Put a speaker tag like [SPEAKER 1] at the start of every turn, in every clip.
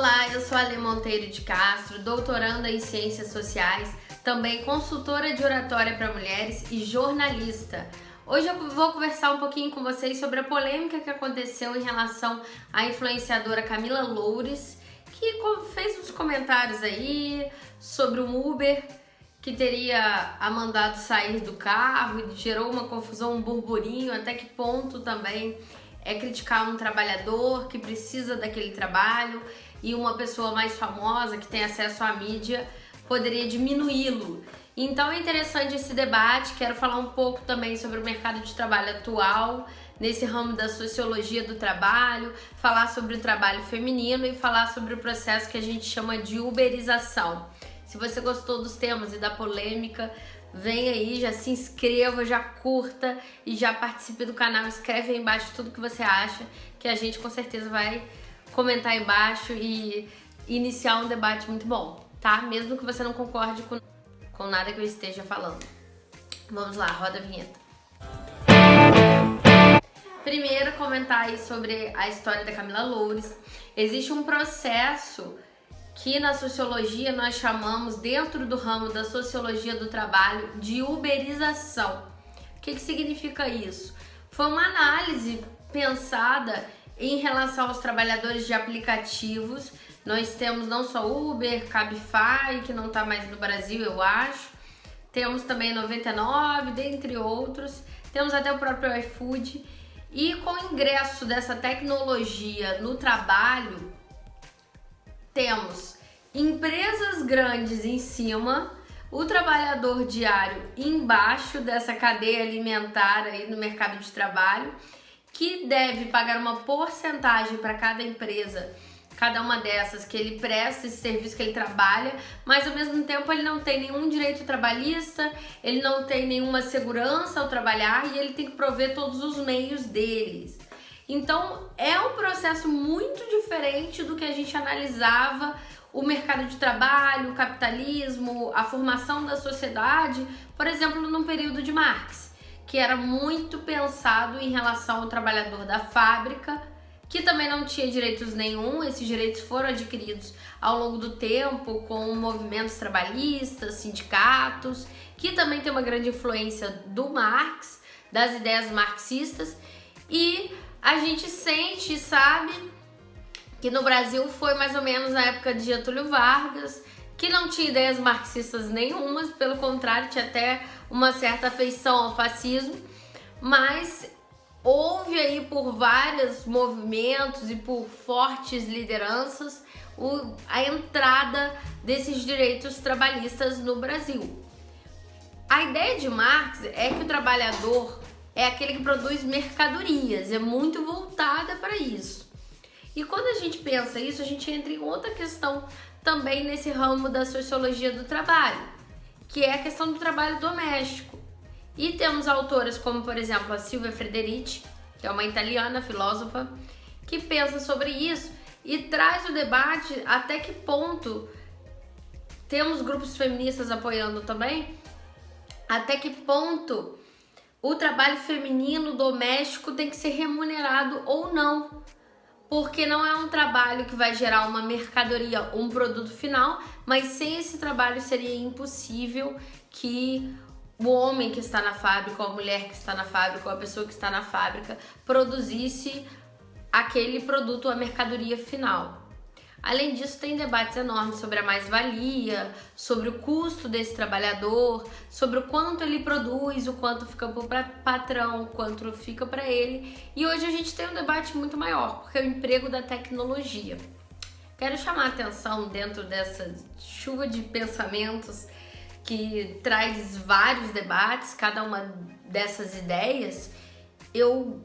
[SPEAKER 1] Olá, eu sou a Alê Monteiro de Castro, doutoranda em Ciências Sociais, também consultora de oratória para mulheres e jornalista. Hoje eu vou conversar um pouquinho com vocês sobre a polêmica que aconteceu em relação à influenciadora Camila Loures, que fez uns comentários aí sobre um Uber que teria a mandado sair do carro e gerou uma confusão, um burburinho, até que ponto também é criticar um trabalhador que precisa daquele trabalho e uma pessoa mais famosa que tem acesso à mídia poderia diminuí-lo. Então é interessante esse debate, quero falar um pouco também sobre o mercado de trabalho atual, nesse ramo da sociologia do trabalho, falar sobre o trabalho feminino e falar sobre o processo que a gente chama de uberização. Se você gostou dos temas e da polêmica, vem aí, já se inscreva, já curta e já participe do canal, escreve aí embaixo tudo que você acha, que a gente com certeza vai comentar aí embaixo e iniciar um debate muito bom, tá? Mesmo que você não concorde com nada que eu esteja falando. Vamos lá, roda a vinheta. Primeiro, comentar aí sobre a história da Camila Loures. Existe um processo que na sociologia nós chamamos, dentro do ramo da sociologia do trabalho, de uberização. O que significa isso? Foi uma análise pensada em relação aos trabalhadores de aplicativos. Nós temos não só Uber, Cabify, que não está mais no Brasil, eu acho. Temos também 99, dentre outros. Temos até o próprio iFood. E com o ingresso dessa tecnologia no trabalho, temos empresas grandes em cima, o trabalhador diário embaixo dessa cadeia alimentar aí no mercado de trabalho, que deve pagar uma porcentagem para cada empresa, cada uma dessas que ele presta, esse serviço que ele trabalha, mas ao mesmo tempo ele não tem nenhum direito trabalhista, ele não tem nenhuma segurança ao trabalhar e ele tem que prover todos os meios deles. Então é um processo muito diferente do que a gente analisava o mercado de trabalho, o capitalismo, a formação da sociedade, por exemplo, no período de Marx, que era muito pensado em relação ao trabalhador da fábrica, que também não tinha direitos nenhum. Esses direitos foram adquiridos ao longo do tempo com movimentos trabalhistas, sindicatos, que também tem uma grande influência do Marx, das ideias marxistas, e a gente sente e sabe que no Brasil foi mais ou menos na época de Getúlio Vargas, que não tinha ideias marxistas nenhumas, pelo contrário, tinha até uma certa afeição ao fascismo, mas houve aí por vários movimentos e por fortes lideranças a entrada desses direitos trabalhistas no Brasil. A ideia de Marx é que o trabalhador é aquele que produz mercadorias, é muito voltada para isso. E quando a gente pensa isso, a gente entra em outra questão também nesse ramo da sociologia do trabalho, que é a questão do trabalho doméstico. E temos autoras como, por exemplo, a Silvia Frederici, que é uma italiana filósofa, que pensa sobre isso e traz o debate até que ponto, temos grupos feministas apoiando também, até que ponto o trabalho feminino doméstico tem que ser remunerado ou não. Porque não é um trabalho que vai gerar uma mercadoria, um produto final, mas sem esse trabalho seria impossível que o homem que está na fábrica, ou a mulher que está na fábrica, ou a pessoa que está na fábrica produzisse aquele produto, a mercadoria final. Além disso, tem debates enormes sobre a mais-valia, sobre o custo desse trabalhador, sobre o quanto ele produz, o quanto fica para o patrão, o quanto fica para ele. E hoje a gente tem um debate muito maior, porque é o emprego da tecnologia. Quero chamar a atenção dentro dessa chuva de pensamentos que traz vários debates, cada uma dessas ideias. Eu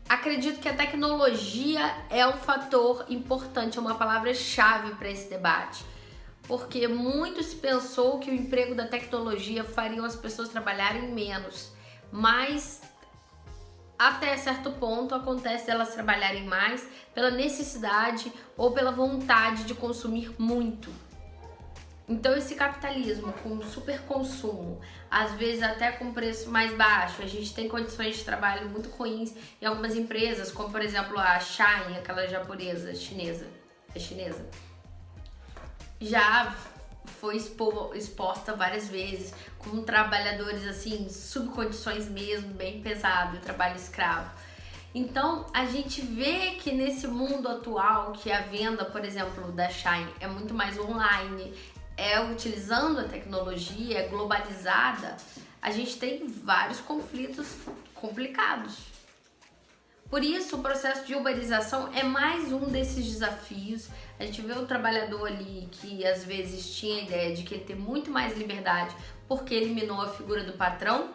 [SPEAKER 1] acredito que a tecnologia é um fator importante, é uma palavra-chave para esse debate, porque muito se pensou que o emprego da tecnologia faria as pessoas trabalharem menos, mas até certo ponto acontece delas trabalharem mais pela necessidade ou pela vontade de consumir muito. Então esse capitalismo com super consumo, às vezes até com preço mais baixo, a gente tem condições de trabalho muito ruins em algumas empresas, como por exemplo a Shine, aquela japonesa, chinesa, já foi exposta várias vezes, com trabalhadores assim, subcondições mesmo, bem pesado, trabalho escravo. Então, a gente vê que nesse mundo atual, que a venda, por exemplo, da Shein é muito mais online, é utilizando a tecnologia, é globalizada, a gente tem vários conflitos complicados. Por isso, o processo de uberização é mais um desses desafios. A gente vê o trabalhador ali que às vezes tinha a ideia de que ele tem muito mais liberdade porque eliminou a figura do patrão,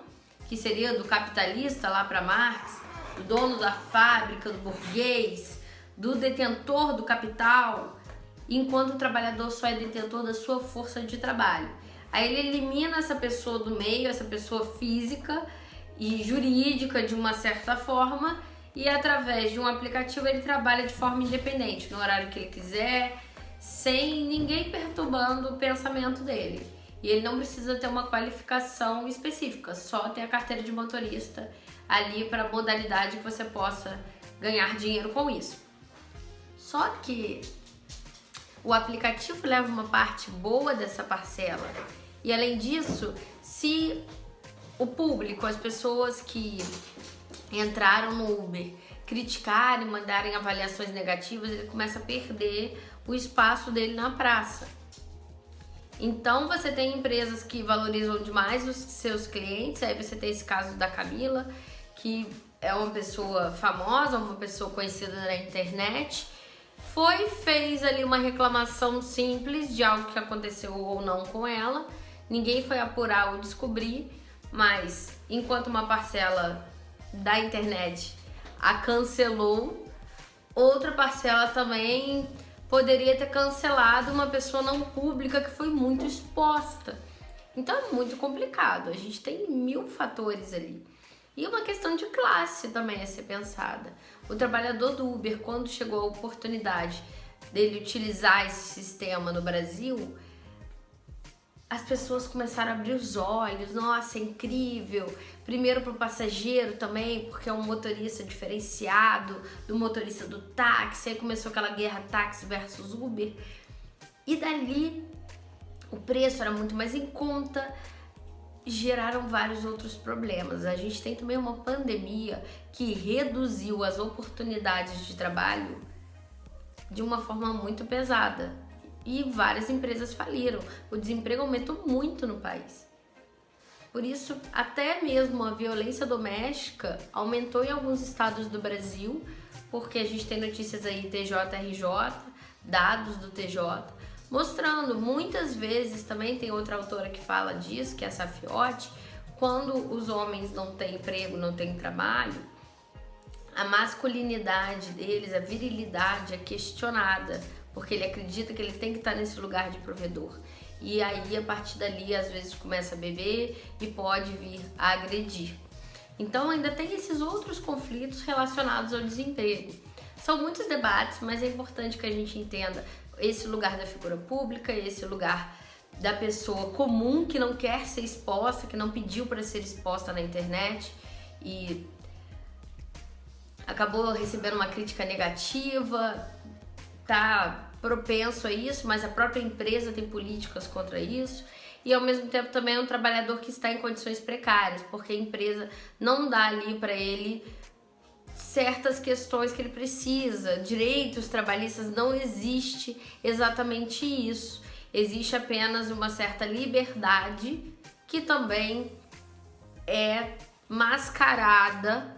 [SPEAKER 1] que seria do capitalista lá para Marx, do dono da fábrica, do burguês, do detentor do capital, enquanto o trabalhador só é detentor da sua força de trabalho. Aí ele elimina essa pessoa do meio, essa pessoa física e jurídica de uma certa forma, e através de um aplicativo ele trabalha de forma independente, no horário que ele quiser, sem ninguém perturbando o pensamento dele. E ele não precisa ter uma qualificação específica, só ter a carteira de motorista ali para a modalidade que você possa ganhar dinheiro com isso. Só que o aplicativo leva uma parte boa dessa parcela. E além disso, se o público, as pessoas que entraram no Uber, criticarem, mandarem avaliações negativas, ele começa a perder o espaço dele na praça. Então você tem empresas que valorizam demais os seus clientes, aí você tem esse caso da Camila, que é uma pessoa famosa, uma pessoa conhecida na internet, fez ali uma reclamação simples de algo que aconteceu ou não com ela, ninguém foi apurar ou descobrir, mas enquanto uma parcela da internet a cancelou, outra parcela também poderia ter cancelado uma pessoa não pública que foi muito exposta. Então é muito complicado, a gente tem 1000 fatores ali. E uma questão de classe também a ser pensada. O trabalhador do Uber, quando chegou a oportunidade dele utilizar esse sistema no Brasil, as pessoas começaram a abrir os olhos. Nossa, é incrível. Primeiro para o passageiro também, porque é um motorista diferenciado do motorista do táxi. Aí começou aquela guerra táxi versus Uber. E dali o preço era muito mais em conta. Geraram vários outros problemas. A gente tem também uma pandemia que reduziu as oportunidades de trabalho de uma forma muito pesada e várias empresas faliram. O desemprego aumentou muito no país. Por isso, até mesmo a violência doméstica aumentou em alguns estados do Brasil, porque a gente tem notícias aí TJRJ, dados do TJ, mostrando, muitas vezes, também tem outra autora que fala disso, que é a Safiotti, quando os homens não têm emprego, não têm trabalho, a masculinidade deles, a virilidade é questionada, porque ele acredita que ele tem que estar nesse lugar de provedor. E aí, a partir dali, às vezes começa a beber e pode vir a agredir. Então, ainda tem esses outros conflitos relacionados ao desemprego. São muitos debates, mas é importante que a gente entenda esse lugar da figura pública, esse lugar da pessoa comum que não quer ser exposta, que não pediu para ser exposta na internet e acabou recebendo uma crítica negativa, tá propenso a isso, mas a própria empresa tem políticas contra isso. E ao mesmo tempo também é um trabalhador que está em condições precárias, porque a empresa não dá ali para ele certas questões que ele precisa, direitos trabalhistas, não existe exatamente isso. Existe apenas uma certa liberdade que também é mascarada.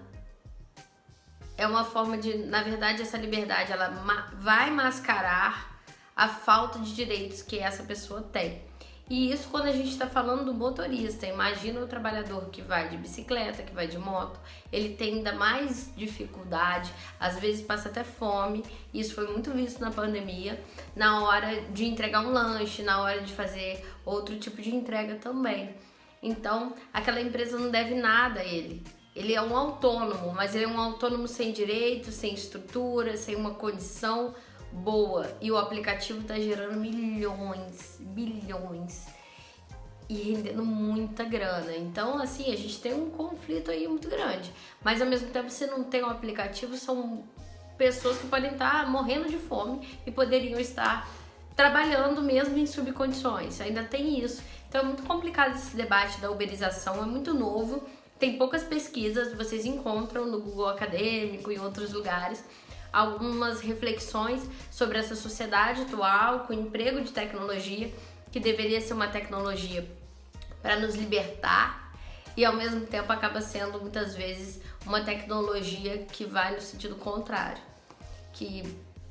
[SPEAKER 1] É uma forma de, na verdade, essa liberdade ela vai mascarar a falta de direitos que essa pessoa tem. E isso quando a gente está falando do motorista. Imagina o trabalhador que vai de bicicleta, que vai de moto, ele tem ainda mais dificuldade, às vezes passa até fome. Isso foi muito visto na pandemia, na hora de entregar um lanche, na hora de fazer outro tipo de entrega também. Então, aquela empresa não deve nada a ele. Ele é um autônomo, mas ele é um autônomo sem direito, sem estrutura, sem uma condição boa. E o aplicativo está gerando milhões, bilhões e rendendo muita grana. Então, assim, a gente tem um conflito aí muito grande. Mas, ao mesmo tempo, se não tem um aplicativo, são pessoas que podem estar morrendo de fome e poderiam estar trabalhando mesmo em subcondições. Ainda tem isso. Então é muito complicado esse debate da uberização, é muito novo, tem poucas pesquisas, vocês encontram no Google Acadêmico e em outros lugares algumas reflexões sobre essa sociedade atual com emprego de tecnologia, que deveria ser uma tecnologia para nos libertar e ao mesmo tempo acaba sendo muitas vezes uma tecnologia que vai no sentido contrário, que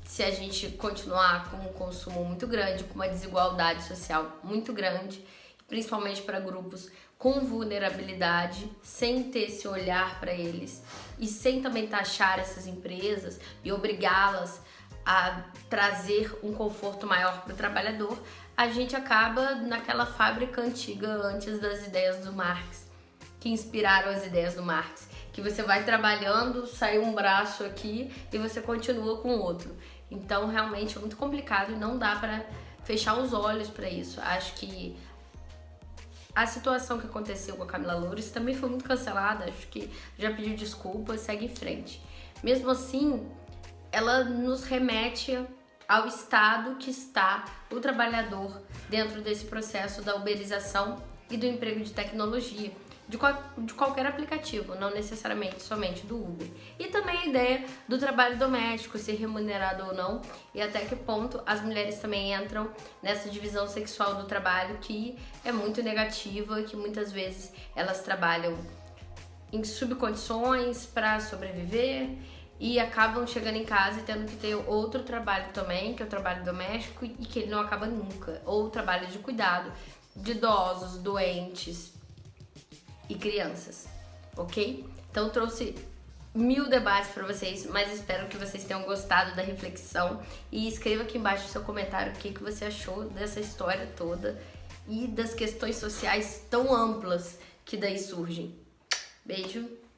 [SPEAKER 1] se a gente continuar com um consumo muito grande, com uma desigualdade social muito grande, principalmente para grupos com vulnerabilidade, sem ter esse olhar para eles e sem também taxar essas empresas e obrigá-las a trazer um conforto maior para o trabalhador, a gente acaba naquela fábrica antiga antes das ideias do Marx, que inspiraram as ideias do Marx, que você vai trabalhando, sai um braço aqui e você continua com o outro. Então realmente é muito complicado e não dá para fechar os olhos para isso. Acho que a situação que aconteceu com a Camila Loures também foi muito cancelada, acho que já pediu desculpas, segue em frente. Mesmo assim, ela nos remete ao estado que está o trabalhador dentro desse processo da uberização e do emprego de tecnologia, de qualquer aplicativo, não necessariamente somente do Uber. E também a ideia do trabalho doméstico, ser remunerado ou não, e até que ponto as mulheres também entram nessa divisão sexual do trabalho que é muito negativa, que muitas vezes elas trabalham em subcondições para sobreviver e acabam chegando em casa e tendo que ter outro trabalho também, que é o trabalho doméstico, e que ele não acaba nunca, ou o trabalho de cuidado de idosos, doentes e crianças, ok? Então trouxe 1000 debates para vocês, mas espero que vocês tenham gostado da reflexão e escreva aqui embaixo no seu comentário o que você achou dessa história toda e das questões sociais tão amplas que daí surgem. Beijo!